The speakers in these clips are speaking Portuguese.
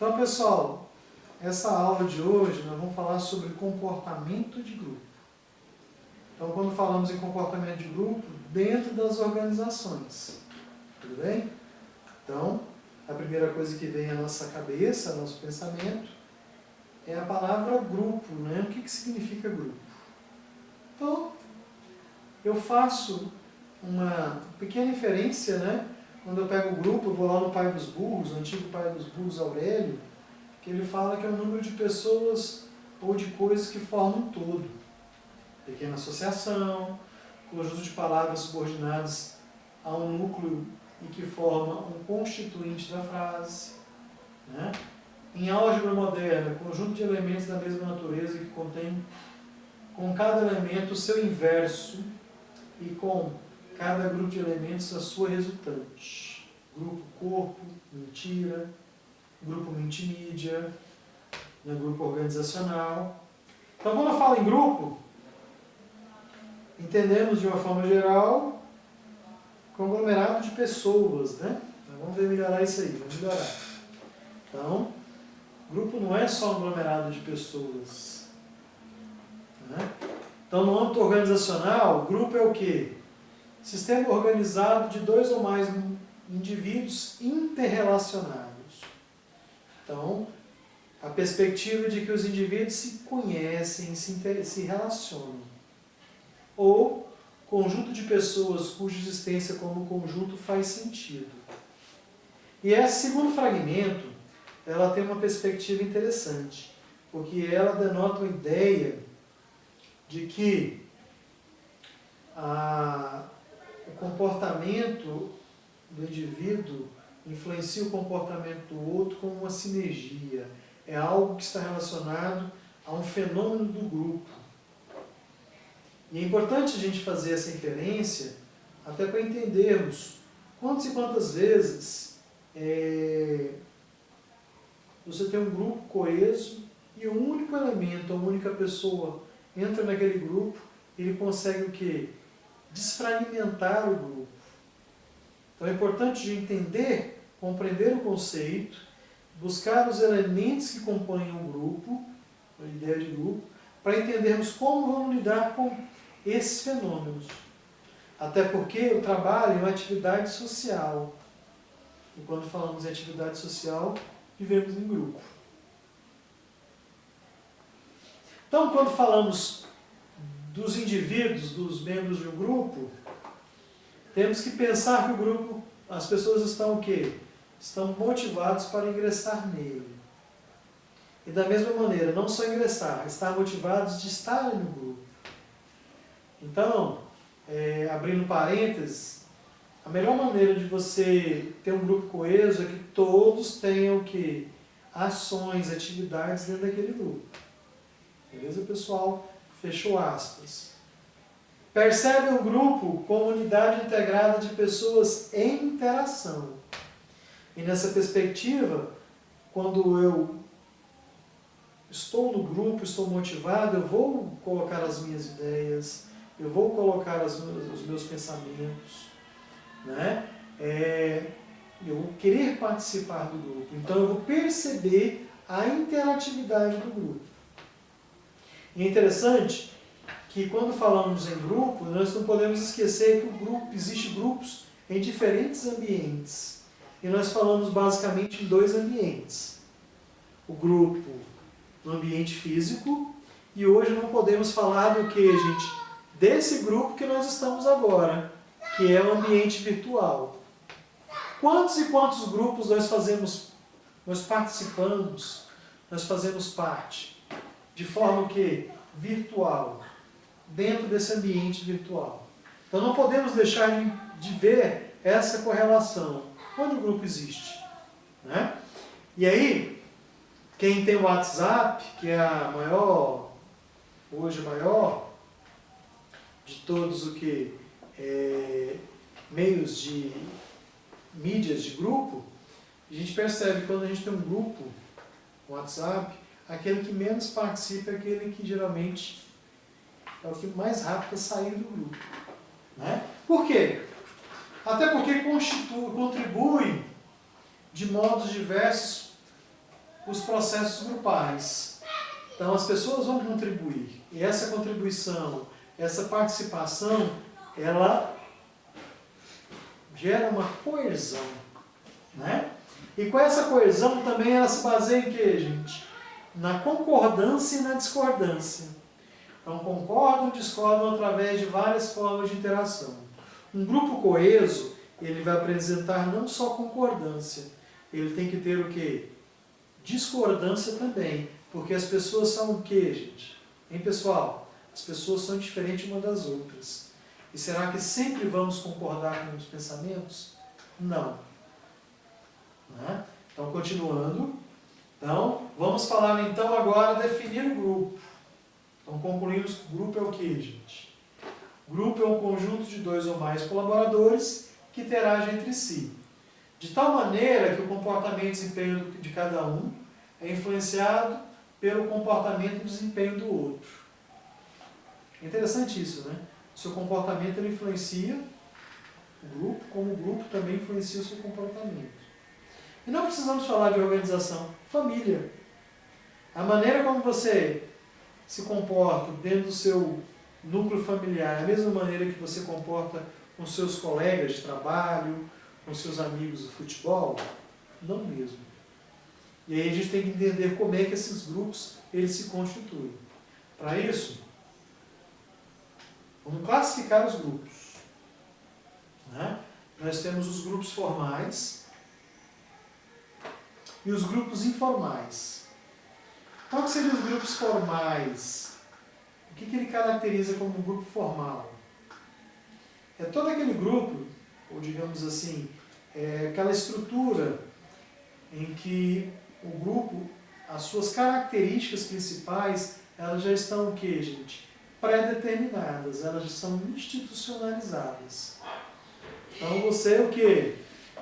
Então, pessoal, essa aula de hoje nós vamos falar sobre comportamento de grupo. Então, quando falamos em comportamento de grupo, dentro das organizações, tudo bem? Então, a primeira coisa que vem à nossa cabeça, ao nosso pensamento, é a palavra grupo, né? O que significa grupo? Então, eu faço uma pequena inferência, né? Quando eu pego o grupo, eu vou lá no Pai dos Burros, o antigo Pai dos Burros, Aurélio, que ele fala que é o número de pessoas ou de coisas que formam um todo. Pequena associação, conjunto de palavras subordinadas a um núcleo e que forma um constituinte da frase. Né? Em álgebra moderna, conjunto de elementos da mesma natureza que contém com cada elemento o seu inverso e com cada grupo de elementos a sua resultante. Grupo corpo, mentira, grupo multimídia, né, grupo organizacional. Então, quando eu falo em grupo, entendemos de uma forma geral conglomerado de pessoas, né? Então, vamos ver melhorar isso aí, vamos melhorar. Então, grupo não é só um aglomerado de pessoas. Né? Então, no âmbito organizacional, grupo é o quê? Sistema organizado de dois ou mais indivíduos interrelacionados. Então, a perspectiva de que os indivíduos se conhecem, se relacionam. Ou conjunto de pessoas cuja existência como conjunto faz sentido. E esse segundo fragmento, ela tem uma perspectiva interessante, porque ela denota uma ideia de que o comportamento do indivíduo influencia o comportamento do outro como uma sinergia. É algo que está relacionado a um fenômeno do grupo. E é importante a gente fazer essa inferência até para entendermos quantas e quantas vezes você tem um grupo coeso e um único elemento, uma única pessoa entra naquele grupo, ele consegue o quê? Desfragmentar o grupo. Então é importante de entender, compreender o conceito, buscar os elementos que compõem o grupo, a ideia de grupo, para entendermos como vamos lidar com esses fenômenos. Até porque o trabalho é uma atividade social. E quando falamos em atividade social, vivemos em grupo. Então, quando falamos dos indivíduos, dos membros de um grupo, temos que pensar que o grupo, as pessoas estão o quê? Estão motivados para ingressar nele. E da mesma maneira, não só ingressar, estar motivados de estarem no grupo. Então, abrindo parênteses, a melhor maneira de você ter um grupo coeso é que todos tenham o quê? Ações, atividades dentro daquele grupo. Beleza, pessoal? Fechou aspas. Percebe o grupo como unidade integrada de pessoas em interação. E nessa perspectiva, quando eu estou no grupo, estou motivado, eu vou colocar as minhas ideias, eu vou colocar os meus pensamentos, né? Eu vou querer participar do grupo. Então eu vou perceber a interatividade do grupo. E é interessante que quando falamos em grupo, nós não podemos esquecer que existem grupos em diferentes ambientes. E nós falamos basicamente em dois ambientes. O grupo no ambiente físico, e hoje não podemos falar do que, gente? Desse grupo que nós estamos agora, que é o ambiente virtual. Quantos e quantos grupos nós participamos, nós fazemos parte, de forma que virtual, dentro desse ambiente virtual. Então não podemos deixar de ver essa correlação. Onde o grupo existe? Né? E aí, quem tem o WhatsApp, que é hoje a maior de todos o que meios de mídias de grupo, a gente percebe que quando a gente tem um grupo, um WhatsApp, aquele que menos participa é aquele que geralmente é o que mais rápido sair do grupo. Né? Por quê? Até porque contribui de modos diversos os processos grupais. Então as pessoas vão contribuir. E essa contribuição, essa participação, ela gera uma coesão, né? E com essa coesão também ela se baseia em quê, gente? Na concordância e na discordância. Então concordam e discordam através de várias formas de interação. Um grupo coeso, ele vai apresentar não só concordância, ele tem que ter o quê? Discordância também. Porque as pessoas são o quê, gente? Hein, pessoal? As pessoas são diferentes umas das outras. E será que sempre vamos concordar com os pensamentos? Não. Né? Então, continuando. Então, vamos falar então agora definir o grupo. Então, concluímos que o grupo é o quê, gente? Grupo é um conjunto de 2 ou mais colaboradores que interagem entre si. De tal maneira que o comportamento e desempenho de cada um é influenciado pelo comportamento e desempenho do outro. É interessante isso, né? O seu comportamento ele influencia o grupo, como o grupo também influencia o seu comportamento. E não precisamos falar de organização. Família. A maneira como você se comporta dentro do seu núcleo familiar é a mesma maneira que você comporta com seus colegas de trabalho, com seus amigos do futebol? Não mesmo. E aí a gente tem que entender como é que esses grupos eles se constituem. Para isso, vamos classificar os grupos. Né? Nós temos os grupos formais e os grupos informais. Qual que seriam os grupos formais? O que ele caracteriza como um grupo formal? É todo aquele grupo, ou digamos assim, é aquela estrutura em que o grupo, as suas características principais, elas já estão o quê, gente? Pré-determinadas, elas já são institucionalizadas. Então você o quê?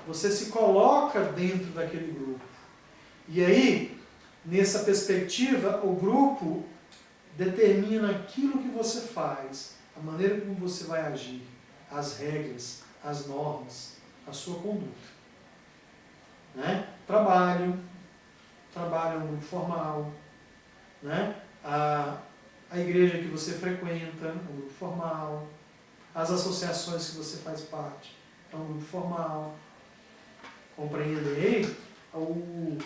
Você se coloca dentro daquele grupo. E aí, nessa perspectiva, o grupo determina aquilo que você faz, a maneira como você vai agir, as regras, as normas, a sua conduta. Né? Trabalho é um grupo formal. Né? A igreja que você frequenta é um grupo formal. As associações que você faz parte é um grupo formal. Compreendem aí? O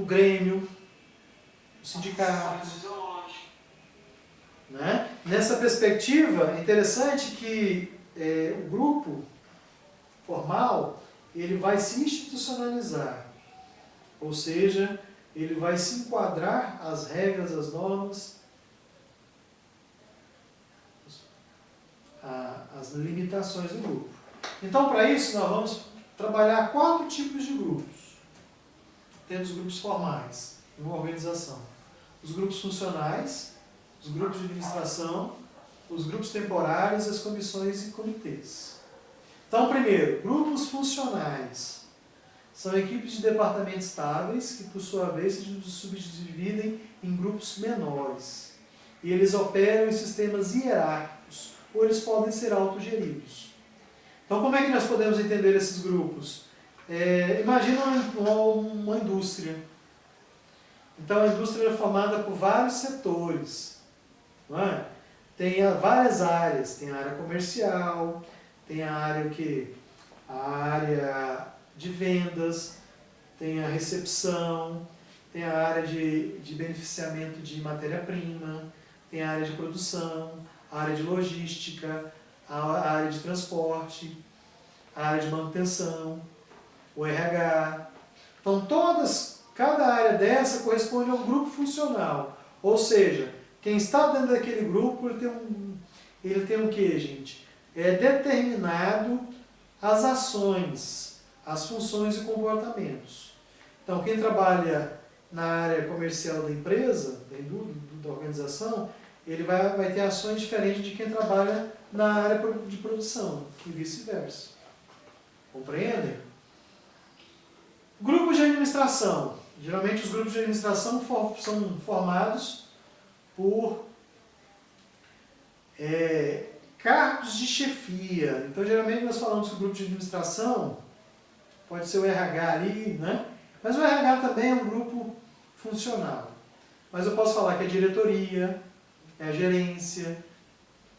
Grêmio, o sindicato. Né? Nessa perspectiva, é interessante que o grupo formal ele vai se institucionalizar, ou seja, ele vai se enquadrar às regras, às normas, às limitações do grupo. Então, para isso, nós vamos trabalhar 4 tipos de grupos. Temos grupos formais, em uma organização. Os grupos funcionais, os grupos de administração, os grupos temporários, as comissões e comitês. Então, primeiro, grupos funcionais. São equipes de departamentos estáveis que, por sua vez, se subdividem em grupos menores. E eles operam em sistemas hierárquicos, ou eles podem ser autogeridos. Então, como é que nós podemos entender esses grupos? Imagina uma indústria. Então, a indústria é formada por vários setores. Não é? Tem várias áreas. Tem a área comercial, tem a área A área de vendas, tem a recepção, tem a área de beneficiamento de matéria-prima, tem a área de produção, a área de logística, a área de transporte, a área de manutenção, o RH. Então, cada área dessa corresponde a um grupo funcional. Ou seja, quem está dentro daquele grupo, ele tem o quê, gente? É determinado as ações, as funções e comportamentos. Então, quem trabalha na área comercial da empresa, da organização, ele vai ter ações diferentes de quem trabalha na área de produção, e vice-versa. Compreendem? Grupos de administração. Geralmente os grupos de administração são formados por cargos de chefia. Então, geralmente nós falamos que o grupo de administração pode ser o RH ali, né? Mas o RH também é um grupo funcional. Mas eu posso falar que é a diretoria, é a gerência,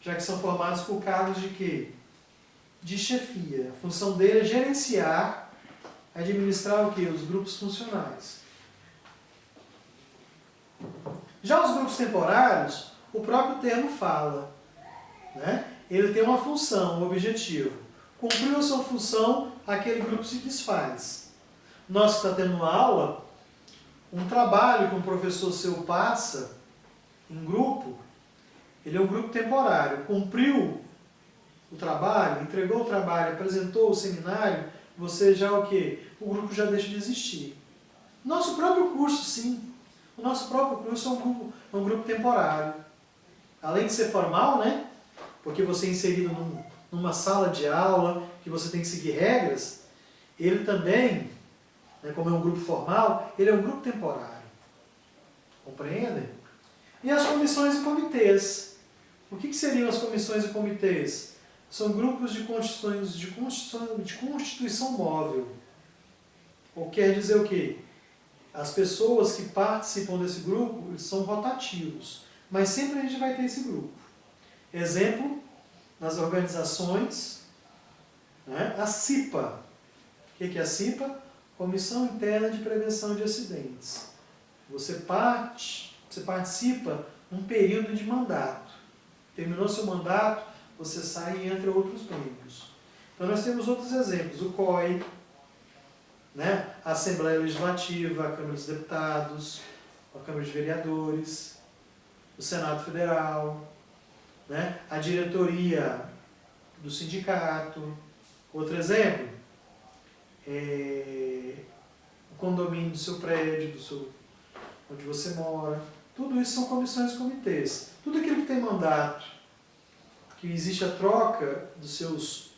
já que são formados por cargos de quê? De chefia. A função dele é gerenciar, administrar o quê? Os grupos funcionais. Já os grupos temporários, o próprio termo fala, né? Ele tem uma função, um objetivo. Cumpriu a sua função, aquele grupo se desfaz. Nós que está tendo uma aula, um trabalho que um professor seu passa em grupo, ele é um grupo temporário. Cumpriu o trabalho, entregou o trabalho, apresentou o seminário, você já o quê? O grupo já deixa de existir. Nosso próprio curso, sim. O nosso próprio curso é um grupo temporário. Além de ser formal, né? Porque você é inserido numa sala de aula, que você tem que seguir regras, ele também, né, como é um grupo formal, ele é um grupo temporário. Compreendem? E as comissões e comitês. O que seriam as comissões e comitês? São grupos de constituição móvel. Ou quer dizer o quê? As pessoas que participam desse grupo eles são rotativos. Mas sempre a gente vai ter esse grupo. Exemplo, nas organizações, né? A CIPA. O que é a CIPA? Comissão Interna de Prevenção de Acidentes. Você participa num período de mandato. Terminou seu mandato, você sai e entra outros membros. Então nós temos outros exemplos. O COI, né? A Assembleia Legislativa, a Câmara dos Deputados, a Câmara de Vereadores, o Senado Federal, né? A diretoria do sindicato. Outro exemplo, o condomínio do seu prédio, onde você mora. Tudo isso são comissões e comitês. Tudo aquilo que tem mandato, que existe a troca dos seus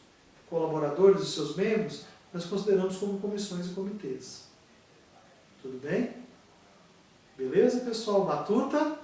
colaboradores, dos seus membros, nós consideramos como comissões e comitês. Tudo bem? Beleza, pessoal? Batuta?